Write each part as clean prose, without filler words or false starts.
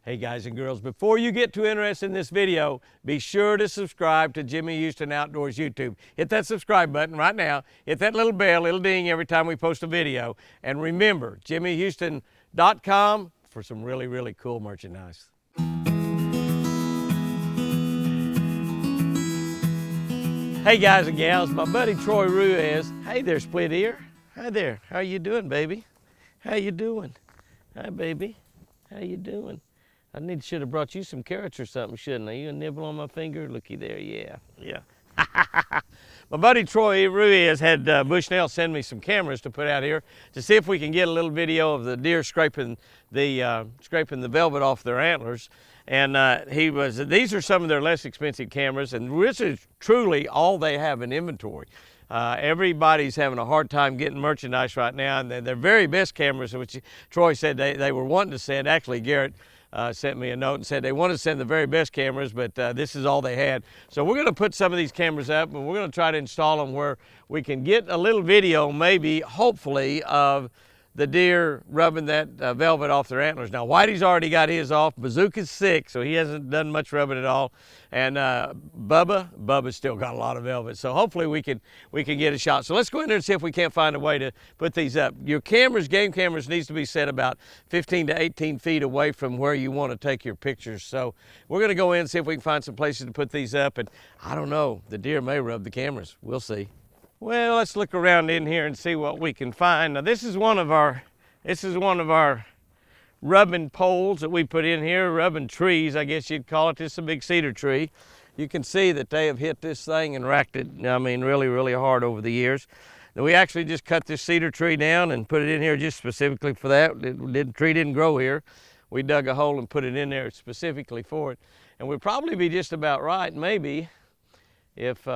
Hey guys and girls, before you get too interested in this video, be sure to subscribe to Jimmy Houston Outdoors YouTube. Hit that subscribe button right now. Hit that little bell, it'll ding every time we post a video. And remember, jimmyhouston.com for some really cool merchandise. Hey guys and gals, my buddy Troy Ruiz. Hey there, split ear. Hi there, how you doing, baby? How you doing? Hi, baby. How you doing? I should have brought you some carrots or something, shouldn't I? You gonna nibble on my finger? Looky there, yeah. My buddy Troy Ruiz had Bushnell send me some cameras to put out here to see if we can get a little video of the deer scraping the velvet off their antlers. And these are some of their less expensive cameras, and this is truly all they have in inventory. Everybody's having a hard time getting merchandise right now, and their very best cameras, which Troy said they were wanting to send. Actually, Garrett sent me a note and said they wanted to send the very best cameras, but this is all they had. So we're going to put some of these cameras up, and we're going to try to install them where we can get a little video, maybe, hopefully, of the deer rubbing that velvet off their antlers. Now, Whitey's already got his off. Bazooka's sick, so he hasn't done much rubbing at all. And Bubba's still got a lot of velvet. So hopefully we can get a shot. So let's go in there and see if we can't find a way to put these up. Your cameras, game cameras, needs to be set about 15 to 18 feet away from where you want to take your pictures. So we're going to go in and see if we can find some places to put these up. And I don't know, the deer may rub the cameras. We'll see. Well, let's look around in here and see what we can find. Now, this is one of our rubbing poles that we put in here, rubbing trees, I guess you'd call it. This is a big cedar tree. You can see that they have hit this thing and racked it, I mean, really hard over the years. Now, we actually just cut this cedar tree down and put it in here just specifically for that. The tree didn't grow here. We dug a hole and put it in there specifically for it. And we'd probably be just about right, maybe, if,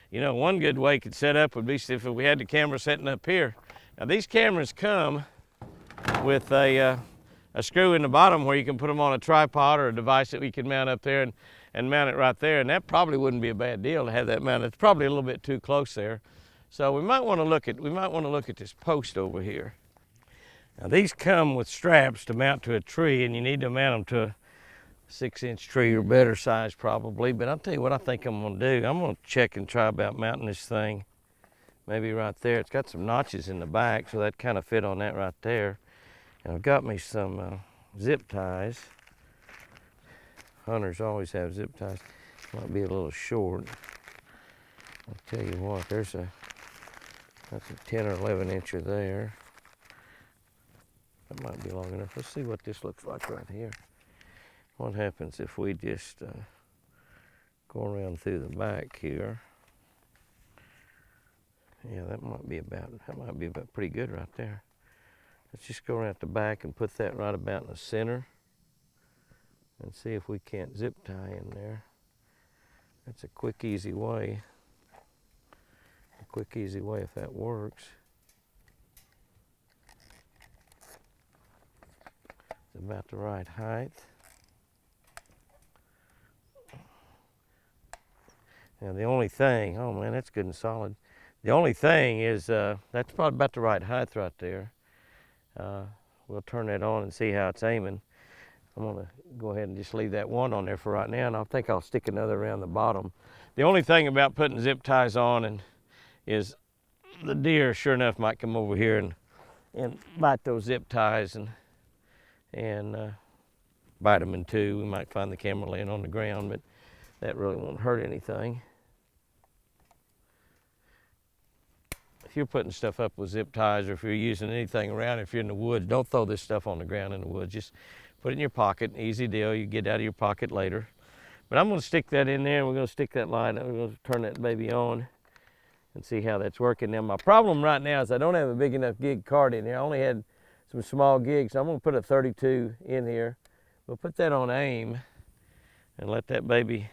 you know, one good way could set up would be if we had the camera setting up here. Now, these cameras come with a screw in the bottom where you can put them on a tripod or a device that we can mount up there and mount it right there. And that probably wouldn't be a bad deal to have that mounted. It's probably a little bit too close there. So we might want to look at this post over here. Now, these come with straps to mount to a tree, and you need to mount them to a 6-inch tree or better size probably. But I'll tell you what I think I'm gonna do. I'm gonna check and try about mounting this thing maybe right there. It's got some notches in the back, so that kind of fit on that right there. And I've got me some zip ties. Hunters always have zip ties. Might be a little short. I'll tell you what, that's a 10 or 11 incher there. That might be long enough. Let's see what this looks like right here. What happens if we just go around through the back here? Yeah, that might be about pretty good right there. Let's just go around the back and put that right about in the center and see if we can't zip tie in there. That's a quick, easy way. A quick, easy way if that works. It's about the right height. Now the only thing, oh man, that's good and solid. The only thing is that's probably about the right height right there. We'll turn that on and see how it's aiming. I'm gonna go ahead and just leave that one on there for right now, and I think I'll stick another around the bottom. The only thing about putting zip ties on is the deer, sure enough, might come over here and bite those zip ties and bite them in two. We might find the camera laying on the ground, but that really won't hurt anything. If you're putting stuff up with zip ties, or if you're using anything around, if you're in the woods, don't throw this stuff on the ground in the woods. Just put it in your pocket. Easy deal. You get out of your pocket later. But I'm going to stick that in there, and we're going to stick that light. We're going to turn that baby on and see how that's working. Now, my problem right now is I don't have a big enough gig card in here. I only had some small gigs, so I'm going to put a 32 in here. We'll put that on aim and let that baby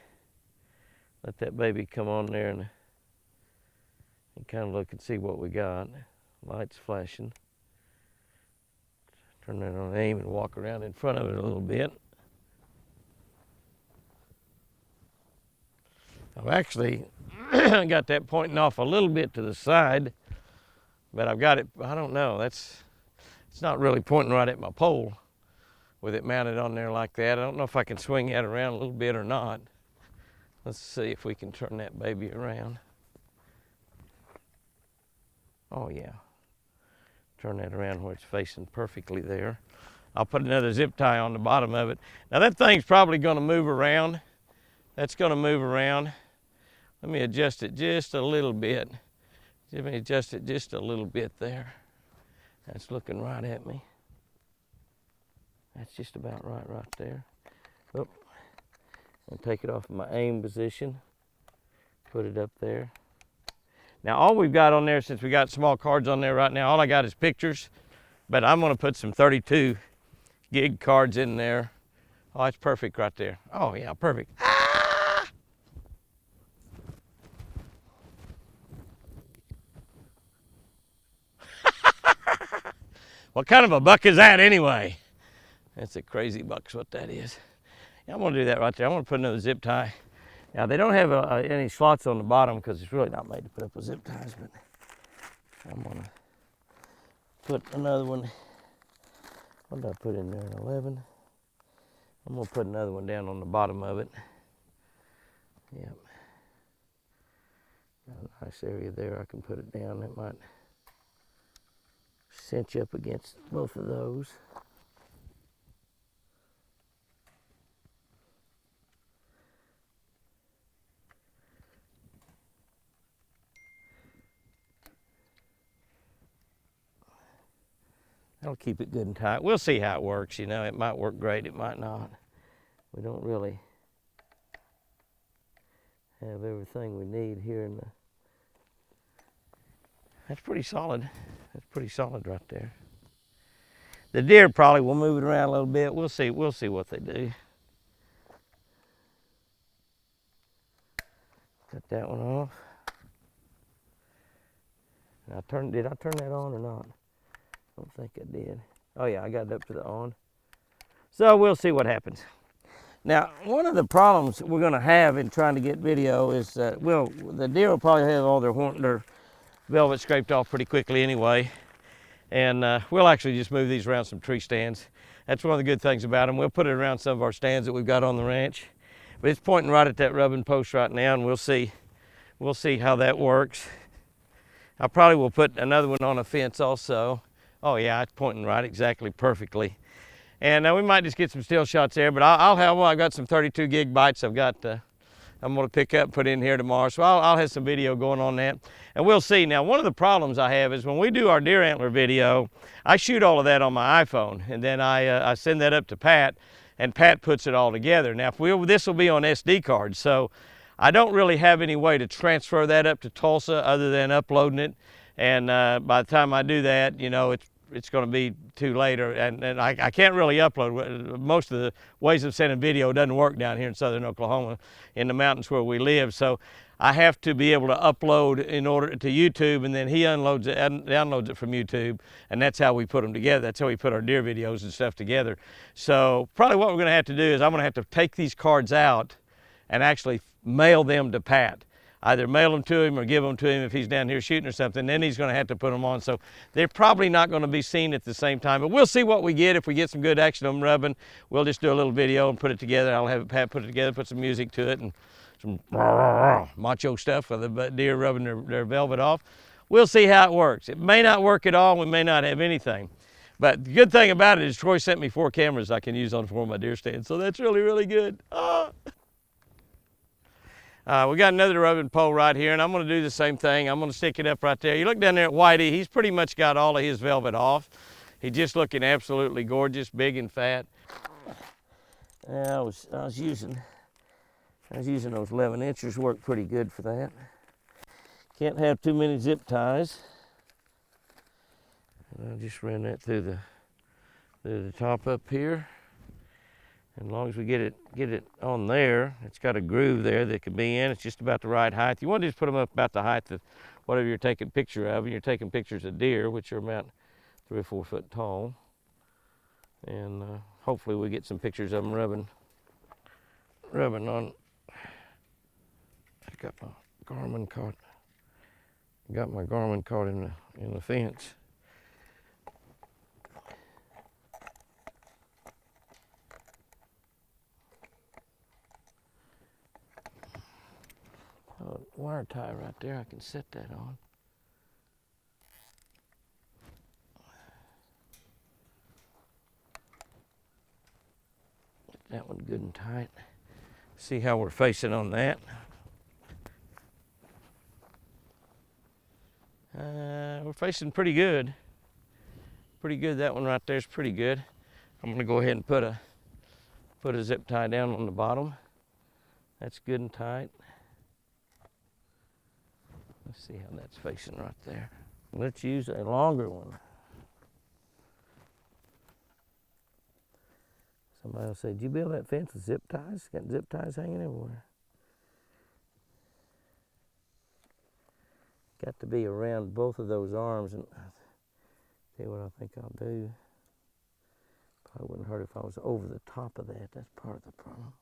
come on there and kind of look and see what we got. Lights flashing. Turn that on aim and walk around in front of it a little bit. I've actually got that pointing off a little bit to the side, but I've got it, I don't know, it's not really pointing right at my pole. with it mounted on there like that. I don't know if I can swing that around a little bit or not. Let's see if we can turn that baby around. Oh yeah. Turn that around where it's facing perfectly there. I'll put another zip tie on the bottom of it. Now that thing's probably going to move around. That's going to move around. Let me adjust it just a little bit. Let me adjust it just a little bit there. That's looking right at me. That's just about right there. Oh, and take it off of my aim position. Put it up there. Now all we've got on there, since we got small cards on there right now, all I got is pictures, but I'm gonna put some 32 gig cards in there. Oh, it's perfect right there. Oh yeah, perfect. Ah! What kind of a buck is that anyway? That's a crazy buck's what that is. Yeah, I'm gonna do that right there. I'm gonna put another zip tie. Now they don't have any slots on the bottom because it's really not made to put up with zip ties, but I'm gonna put another one. What did I put in there? An 11. I'm gonna put another one down on the bottom of it. Yep. Got a nice area there. I can put it down. That might cinch up against both of those. That'll keep it good and tight. We'll see how it works. You know, it might work great, it might not. We don't really have everything we need here in the... That's pretty solid. That's pretty solid right there. The deer probably will move it around a little bit. We'll see what they do. Cut that one off. Did I turn that on or not? I don't think I did. Oh yeah, I got it up to the on. So we'll see what happens. Now, one of the problems we're gonna have in trying to get video is that, well, the deer will probably have all their velvet scraped off pretty quickly anyway. And we'll actually just move these around some tree stands. That's one of the good things about them. We'll put it around some of our stands that we've got on the ranch. But it's pointing right at that rubbing post right now, and we'll see how that works. I probably will put another one on a fence also. Oh yeah, it's pointing right exactly perfectly. And we might just get some still shots there, but I've got some 32 gig bytes I'm gonna pick up and put in here tomorrow. So I'll have some video going on that, and we'll see. Now, one of the problems I have is when we do our deer antler video, I shoot all of that on my iPhone, and then I send that up to Pat, and Pat puts it all together. Now, this will be on SD cards, so I don't really have any way to transfer that up to Tulsa other than uploading it. And by the time I do that, you know, it's going to be too late, and I can't really upload. Most of the ways of sending video doesn't work down here in southern Oklahoma in the mountains where we live. So I have to be able to upload in order to YouTube, and then he unloads it and downloads it from YouTube, and that's how we put them together. That's how we put our deer videos and stuff together. So probably what we're going to have to do is I'm going to have to take these cards out and actually mail them to Pat. Either mail them to him or give them to him if he's down here shooting or something. Then he's going to have to put them on. So they're probably not going to be seen at the same time. But we'll see what we get. If we get some good action on them rubbing, we'll just do a little video and put it together. I'll have Pat put it together, put some music to it, and some macho stuff for the deer rubbing their velvet off. We'll see how it works. It may not work at all. We may not have anything. But the good thing about it is Troy sent me 4 cameras I can use on 4 of my deer stands. So that's really, really good. We got another rubbing pole right here, and I'm going to do the same thing. I'm going to stick it up right there. You look down there at Whitey, he's pretty much got all of his velvet off. He's just looking absolutely gorgeous, big and fat. I was using those 11 inchers, worked pretty good for that. Can't have too many zip ties. And I just ran that through the top up here. As long as we get it on there, it's got a groove there that can be in. It's just about the right height. You want to just put them up about the height of whatever you're taking a picture of. And you're taking pictures of deer, which are about 3 or 4 foot tall. And hopefully we get some pictures of them rubbing on. I got my Garmin caught. Got my Garmin caught in the fence. wire tie right there. I can set that on. Get that one good and tight. See how we're facing on that. We're facing pretty good. Pretty good. That one right there is pretty good. I'm going to go ahead and put a zip tie down on the bottom. That's good and tight. Let's see how that's facing right there. Let's use a longer one. Somebody will say, did you build that fence with zip ties? Got zip ties hanging everywhere. Got to be around both of those arms, and I'll tell you what I think I'll do. Probably wouldn't hurt if I was over the top of that. That's part of the problem.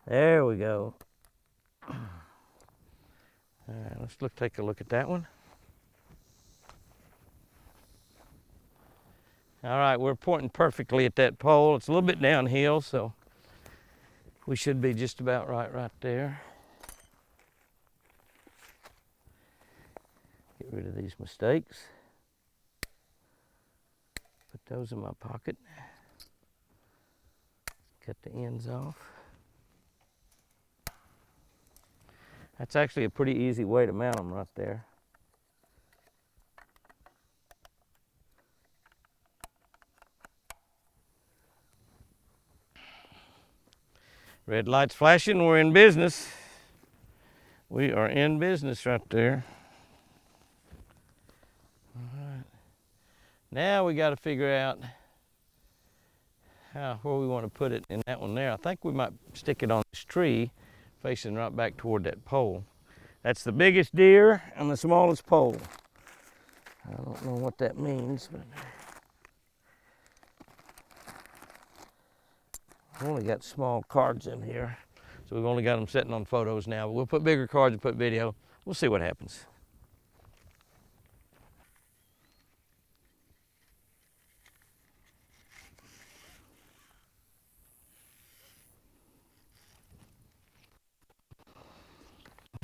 There we go. All right, let's take a look at that one. All right, we're pointing perfectly at that pole. It's a little bit downhill, so we should be just about right there. Get rid of these mistakes. Put those in my pocket. Cut the ends off. That's actually a pretty easy way to mount them right there. Red light's flashing, we're in business. We are in business right there. All right. Now we got to figure out where we want to put it in that one there. I think we might stick it on this tree facing right back toward that pole. That's the biggest deer and the smallest pole. I don't know what that means, but I've only got small cards in here, so we've only got them sitting on photos now. But we'll put bigger cards and put video. We'll see what happens.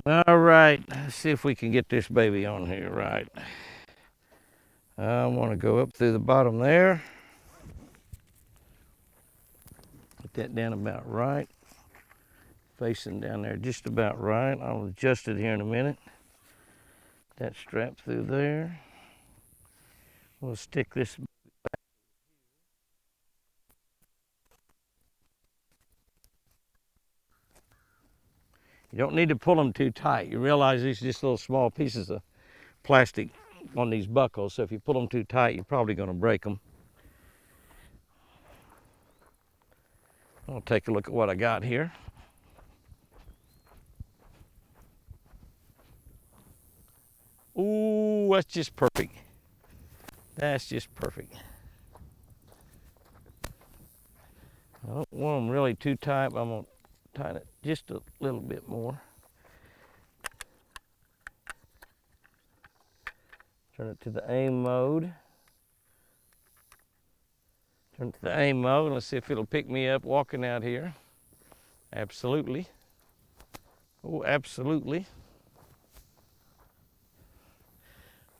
All right, let's see if we can get this baby on here right. I want to go up through the bottom there. Get that down about right. Facing down there just about right. I'll adjust it here in a minute. That strap through there. We'll stick this back. You don't need to pull them too tight. You realize these are just little small pieces of plastic on these buckles, so if you pull them too tight, you're probably going to break them. I'll take a look at what I got here. Ooh, that's just perfect. That's just perfect. I don't want them really too tight, but I'm going to tighten it just a little bit more. Turn it to the aim mode. Turn it to the aim mode. Let's see if it'll pick me up walking out here. Absolutely. Oh, absolutely.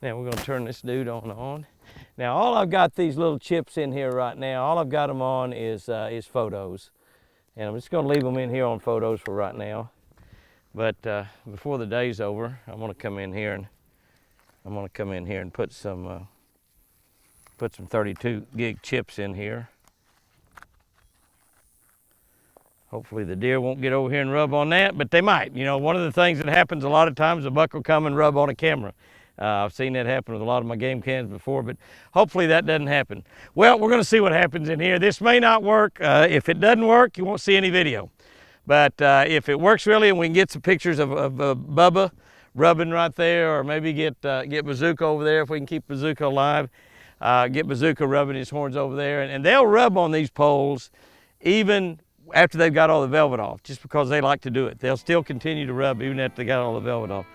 Now we're going to turn this dude on. Now all I've got these little chips in here right now, all I've got them on is photos. And I'm just going to leave them in here on photos for right now. But before the day's over, I'm going to come in here and put some 32 gig chips in here. Hopefully the deer won't get over here and rub on that, but they might. You know, one of the things that happens a lot of times, a buck will come and rub on a camera. I've seen that happen with a lot of my game cams before, but hopefully that doesn't happen. Well, we're going to see what happens in here. This may not work. If it doesn't work, you won't see any video. But if it works really, and we can get some pictures of Bubba rubbing right there, or maybe get Bazooka over there if we can keep Bazooka alive, get Bazooka rubbing his horns over there. And they'll rub on these poles even after they've got all the velvet off, just because they like to do it. They'll still continue to rub even after they got all the velvet off.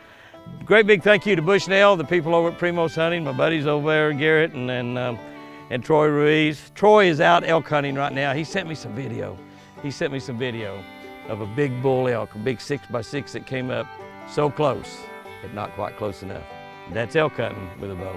Great big thank you to Bushnell, the people over at Primos Hunting, my buddies over there, Garrett and Troy Ruiz. Troy is out elk hunting right now. He sent me some video. He sent me some video of a big bull elk, a big 6x6 that came up so close, but not quite close enough. That's elk hunting with a bow.